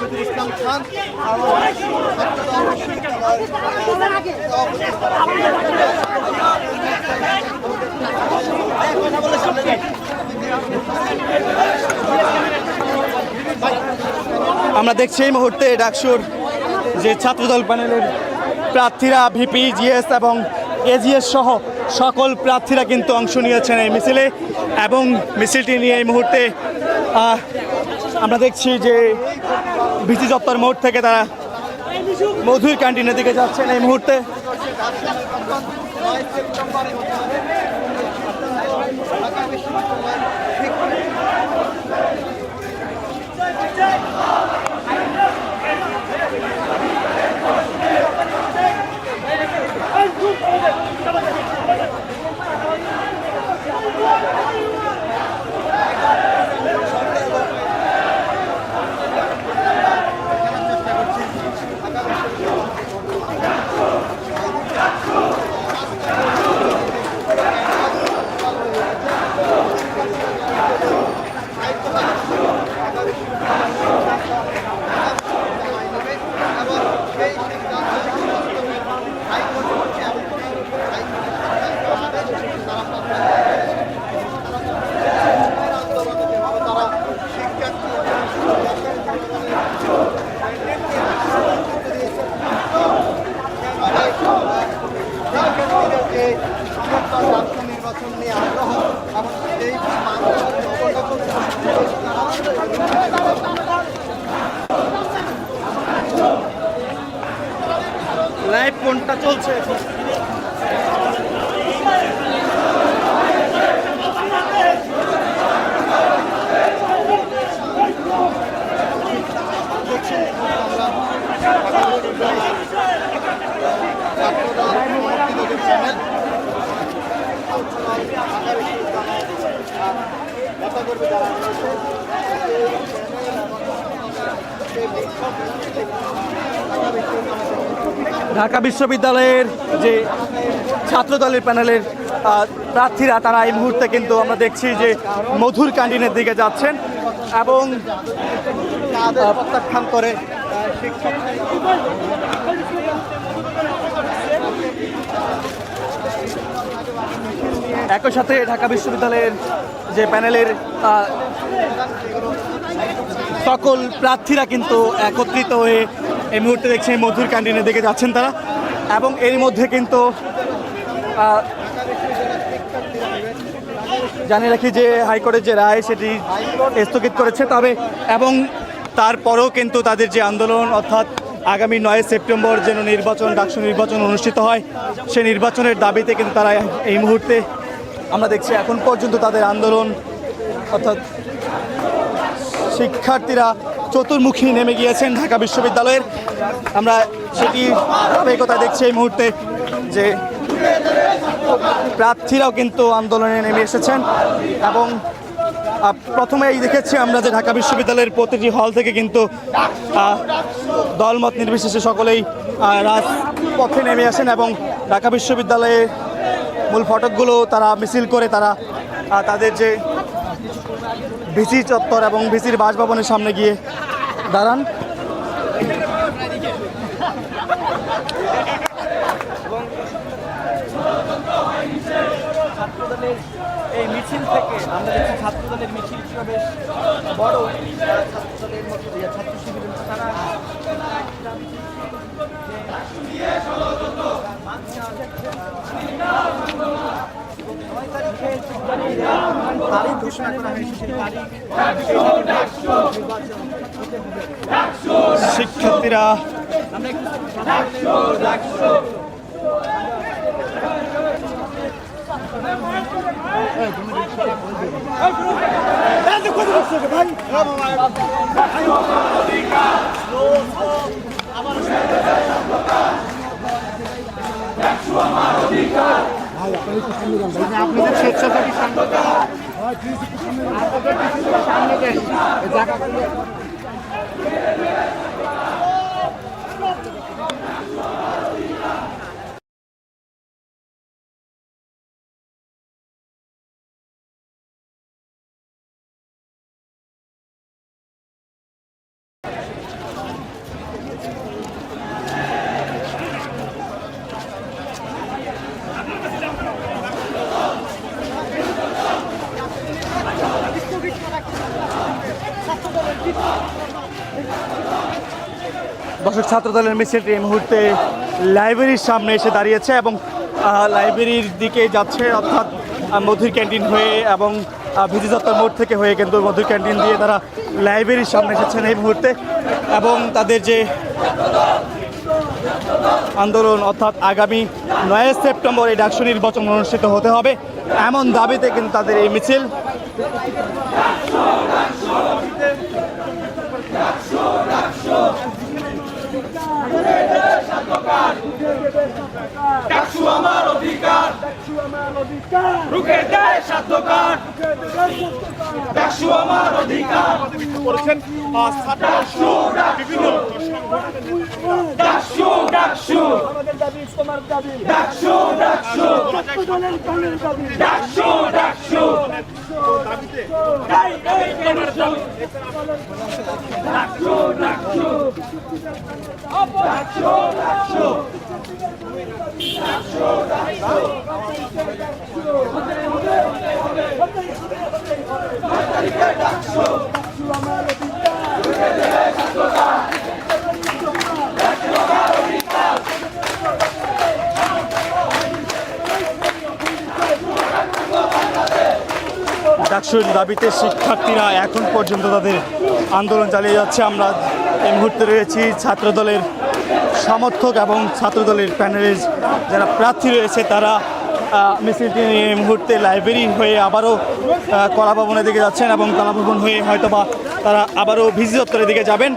শহীদুল ইসলাম খান আমরা দেখছি এই মুহূর্তে ডাকসুর যে ছাত্রদল প্যানেলের প্রার্থীরা ভিপি জিএস এবং এজিএস সহ সকল প্রার্থীরা কিন্তু অংশ নিয়েছেন এই মিছিলে এবং মিছিলটি নিয়ে এই মুহূর্তে আমরা দেখছি যে ভিসি দপ্তর মোড় থেকে তারা মধুর ক্যান্টিনের দিকে যাচ্ছেন এই মুহূর্তে। নির্বাচন নিয়ে আগ্রহ এবং এই লাইভ কোনটা চলছে ঢাকা বিশ্ববিদ্যালয়ের যে ছাত্রদলের প্যানেলের প্রার্থীরা তারা এই মুহূর্তে কিন্তু আমরা দেখছি যে মধুর ক্যান্টিনের দিকে যাচ্ছেন এবং প্রত্যাখ্যান করে একই সাথে ঢাকা বিশ্ববিদ্যালয়ের যে প্যানেলের সকল প্রার্থীরা কিন্তু একত্রিত হয়ে এই মুহূর্তে দেখছি মধুর ক্যান্টিনের দিকে যাচ্ছেন তারা এবং এর মধ্যে কিন্তু জানিয়ে রাখি যে হাইকোর্টের যে রায় সেটি স্থগিত করেছে তবে এবং তারপরেও কিন্তু তাদের যে আন্দোলন অর্থাৎ আগামী 9 সেপ্টেম্বর যেন ডাকসু নির্বাচন অনুষ্ঠিত হয় সেই নির্বাচনের দাবিতে কিন্তু তারা এই মুহূর্তে আমরা দেখছি এখন পর্যন্ত তাদের আন্দোলন অর্থাৎ শিক্ষার্থীরা চতুর্মুখী নেমে গিয়েছেন ঢাকা বিশ্ববিদ্যালয়ের আমরা সেটি ধারাবাহিকতা দেখছি এই মুহূর্তে যে প্রার্থীরাও কিন্তু আন্দোলনে নেমে এসেছেন এবং প্রথমেই দেখেছি আমরা যে ঢাকা বিশ্ববিদ্যালয়ের প্রতিটি হল থেকে কিন্তু দলমত নির্বিশেষে সকলেই রাজপথে নেমে আসেন এবং ঢাকা বিশ্ববিদ্যালয়ে মূল ফটকগুলো তারা মিছিল করে তারা তাদের যে ভিসি চত্বর এবং ভিসির বাসভবনের সামনে গিয়ে দাঁড়ান। ছাত্রদলের এই মিছিল থেকে আমরা দেখছি ছাত্রদলের মিছিল ছিল বেশ বড় ছাত্রদলের মধ্যে ছাত্র শিবিরের তারা তারিখ ঘোষণা করা হয়েছে সেই তারিখ শিক্ষার্থীরা আপনাদের স্বেচ্ছাসেবী সামনে দর্শক, ছাত্র দলের মিছিলটি এই মুহূর্তে লাইব্রেরির সামনে এসে দাঁড়িয়েছে এবং লাইব্রেরির দিকে যাচ্ছে, অর্থাৎ মধুর ক্যান্টিন হয়ে এবং ভিজি দত্তর মোড় থেকে হয়ে কিন্তু মধুর ক্যান্টিন দিয়ে তারা লাইব্রেরির সামনে এসেছেন এই মুহূর্তে। এবং তাদের যে আন্দোলন, অর্থাৎ আগামী 9 সেপ্টেম্বর এই ডাকসু নির্বাচন অনুষ্ঠিত হতে হবে, এমন দাবিতে কিন্তু তাদের এই মিছিল। ডাকসু আমার অধিকার, রুখে দেয় স্বার্থকার। ডাকসু আমার অধিকার করেছেন ডাকসু ডাকসু ডাকসু ডাকসু আমাদের দাবি তোমার দাবি, ডাকসু ডাকসু ডাকসু ডাকসু এই এই ডাকসু ডাকসু ডাকসু ডাকসু ডাকসু ডাকসুর দাবিতে শিক্ষার্থীরা এখন পর্যন্ত তাদের আন্দোলন চালিয়ে যাচ্ছে। আমরা এই মুহূর্তে রয়েছি ছাত্রদলের সমর্থক এবং ছাত্রদলের প্যানেলের যারা প্রার্থী রয়েছে তারা মিছিলটি নিয়ে এই মুহূর্তে লাইব্রেরি হয়ে আবারও কলাভবনের দিকে যাচ্ছেন এবং কলাভবন হয়ে হয়তোবা তারা আবারও ভিজি দপ্তরের দিকে যাবেন।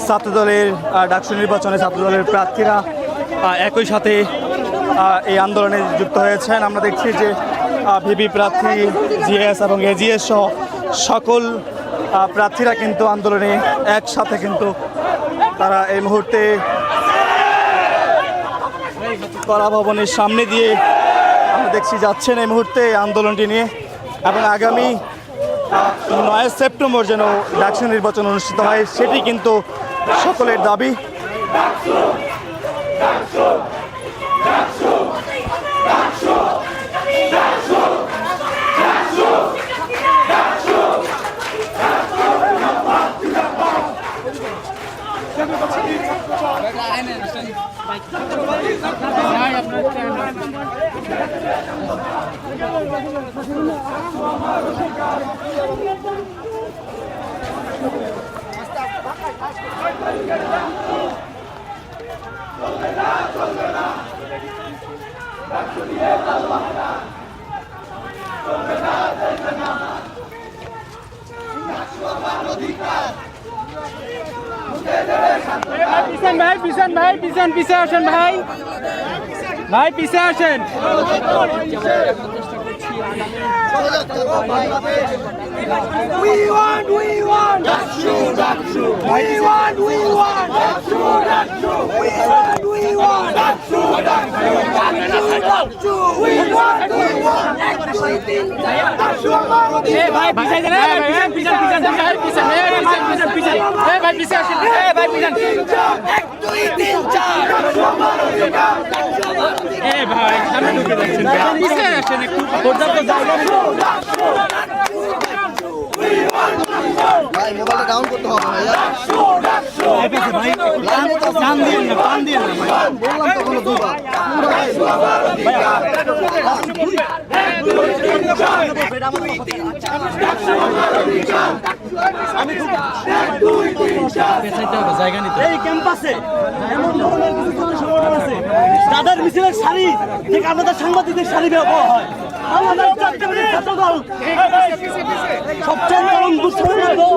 ছাত্রদলের ডাকসু নির্বাচনে ছাত্রদলের প্রার্থীরা একই সাথে এই আন্দোলনে যুক্ত হয়েছেন। আমরা দেখছি যে ভিপি প্রার্থী, জিএস এবং এজিএস সহ সকল প্রার্থীরা কিন্তু আন্দোলনে একসাথে কিন্তু তারা এই মুহূর্তে কলাভবনের সামনে দিয়ে আমরা দেখছি যাচ্ছেন এই মুহূর্তে আন্দোলনটি নিয়ে। এবং আগামী 9 সেপ্টেম্বর যেন ডাকসু নির্বাচন অনুষ্ঠিত হয় সেটি কিন্তু সকলের দাবি। পিছন পিছে আসেন ভাই, ভাই পিছে আসেন। We want Daksu, Daksu. We want Daksu, Daksu. We want Daksu, Daksu. Daksu, we want Daksu. Hey, bhai, piche jane, piche, Hey, bhai, piche ashe. Hey, bhai, piche. 1, 2, 3, 4. Hey, bhai, সামনে ঢুকে যাচ্ছেন। পিছে আসেন একটু, পর্যাপ্ত জায়গা নেই। ভাই মোবাইলটা ডাউন করতে হবে ভাই। টান দিয়ে না ভাই, বললাম তো কোনো দুবার এই ক্যাম্পাসে এমন ধরনের কিছু সংগঠন আছে যাদের মিছিলে আমাদের শাড়ি ঠিক আমাদের সাংবাদিকদের শাড়ি ব্যবহার হয় আমাদের জাতীয় ছাত্র দল সবচেয়ে বড় দুঃসময় হলো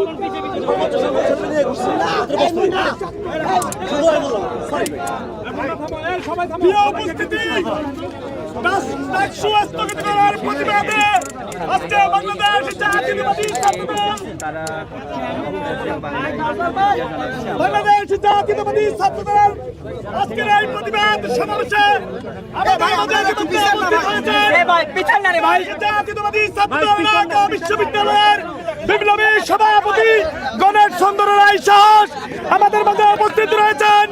প্রিয় উপস্থিতি ডাকসু স্থগিত করার প্রতিবাদে আজকে বাংলাদেশ জাতীয়তাবাদী ছাত্রদল বাংলাদেশ জাতীয়তাবাদী ছাত্রদল আজকের এই প্রতিবাদ সমাবেশে আমাদের মাঝে উপস্থিত হয়েছেন জাতীয়তাবাদী ছাত্রদল ঢাকা বিশ্ববিদ্যালয়ের বিপ্লবী সভাপতি গণেশ চন্দ্র রায় সাহস আমাদের মাঝে উপস্থিত রয়েছেন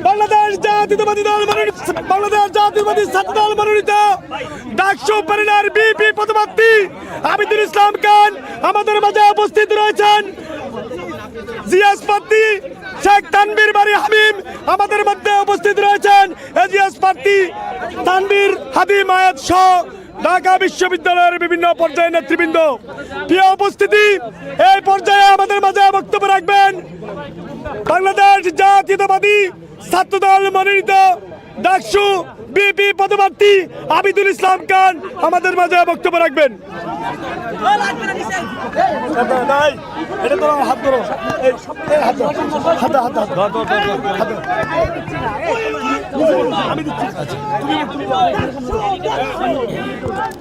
বাংলাদেশ জাতীয়তাবাদী দল মনোনীত বাংলাদেশ জাতীয়তাবাদী ছাত্র দল মনোনীত ডাকসু প্যানেলের বিপি পদপ্রার্থী আবিদুল ইসলাম খান আমাদের মাঝে উপস্থিত রয়েছেন জিএস প্রার্থী শেখ তানভীর বাড়ি হামিম আমাদের মধ্যে উপস্থিত রয়েছেন এজিএস প্রার্থী তানভীর হাবিম আয়াত সহ ঢাকা বিশ্ববিদ্যালয়ের বিভিন্ন পর্যায়ের নেতৃবৃন্দ। প্রিয় উপস্থিতি, এই পর্যায়ে আমাদের মাঝে বক্তব্য রাখবেন বাংলাদেশ জাতীয়তাবাদী ছাত্রদল মনোনীত ডাকসু বিপি পদপ্রার্থী আবিদুল ইসলাম খান আমাদের মাঝে বক্তব্য রাখবেন।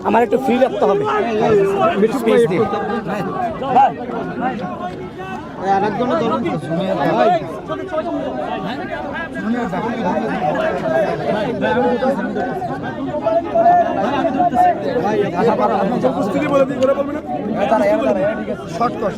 আমার একটু ফ্রি রাখতে হবে। শর্ট কর